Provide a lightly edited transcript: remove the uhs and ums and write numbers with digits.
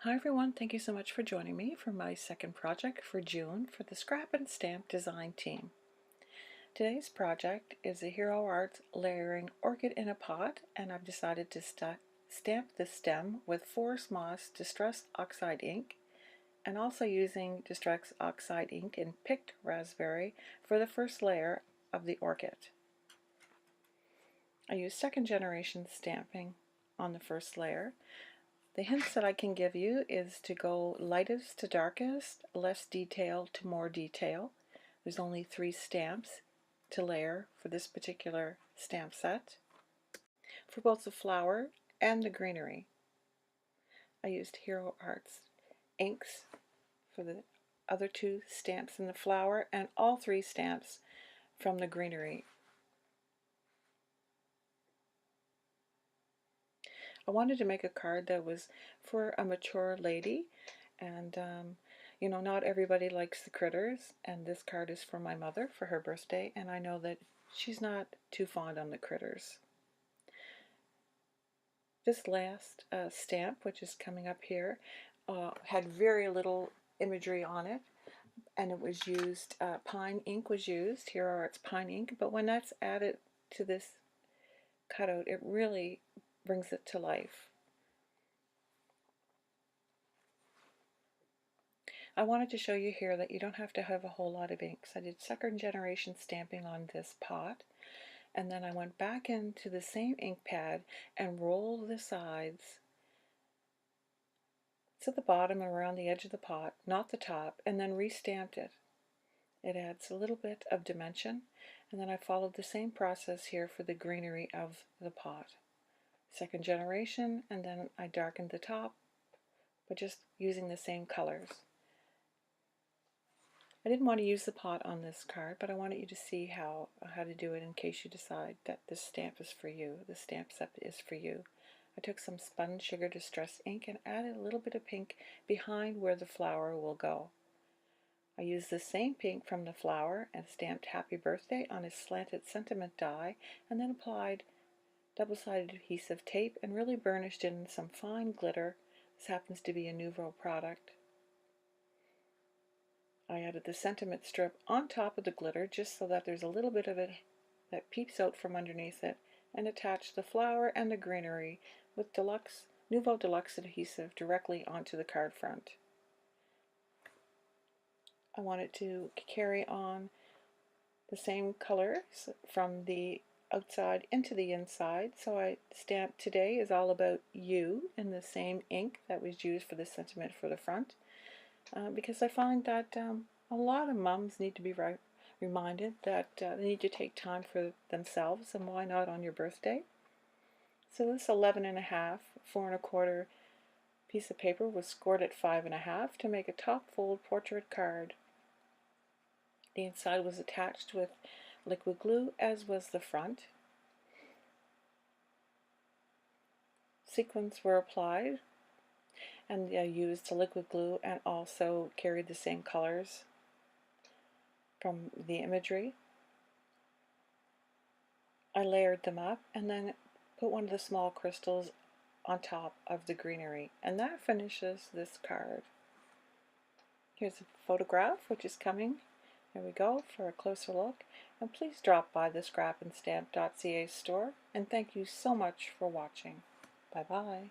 Hi everyone, thank you so much for joining me for my second project for June for the Scrap and Stamp design team. Today's project is a Hero Arts layering orchid in a pot, and I've decided to stamp the stem with Forest Moss Distress Oxide ink, and also using Distress Oxide ink in Picked Raspberry for the first layer of the orchid. I use second generation stamping on the first layer. The hints that I can give you is to go lightest to darkest, less detail to more detail. There's only 3 stamps to layer for this particular stamp set, for both the flower and the greenery. I used Hero Arts inks for the other 2 stamps in the flower and all 3 stamps from the greenery. I wanted to make a card that was for a mature lady, and you know, not everybody likes the critters, and this card is for my mother for her birthday, and I know that she's not too fond on the critters. This last stamp, which is coming up here, had very little imagery on it, and it was used, pine ink was used, Hero Arts pine ink, but when that's added to this cutout, it really brings it to life. I wanted to show you here that you don't have to have a whole lot of inks. I did second generation stamping on this pot, and then I went back into the same ink pad and rolled the sides to the bottom and around the edge of the pot, not the top, and then restamped it. It adds a little bit of dimension, and then I followed the same process here for the greenery of the pot. Second generation, and then I darkened the top, but just using the same colors. I didn't want to use the pot on this card, but I wanted you to see how to do it in case you decide that this stamp is for you. The stamp set is for you. I took some spun sugar distress ink and added a little bit of pink behind where the flower will go. I used the same pink from the flower and stamped Happy Birthday on a slanted sentiment die, and then applied double-sided adhesive tape and really burnished in some fine glitter. This happens to be a Nouveau product. I added the sentiment strip on top of the glitter just so that there's a little bit of it that peeps out from underneath it, and attached the flower and the greenery with Nouveau Deluxe adhesive directly onto the card front. I wanted to carry on the same colors from the outside into the inside, so I stamped Today is All About You in the same ink that was used for the sentiment for the front, because I find that a lot of mums need to be reminded that they need to take time for themselves, and why not on your birthday? So this 11.5, 4¼ piece of paper was scored at 5.5 to make a top fold portrait card. The inside was attached with liquid glue, as was the front. Sequins were applied, and I used the liquid glue and also carried the same colors from the imagery. I layered them up and then put one of the small crystals on top of the greenery, and that finishes this card. Here's a photograph which is coming. There we go for a closer look, and please drop by the ScrapnStamp.ca store, and thank you so much for watching. Bye bye.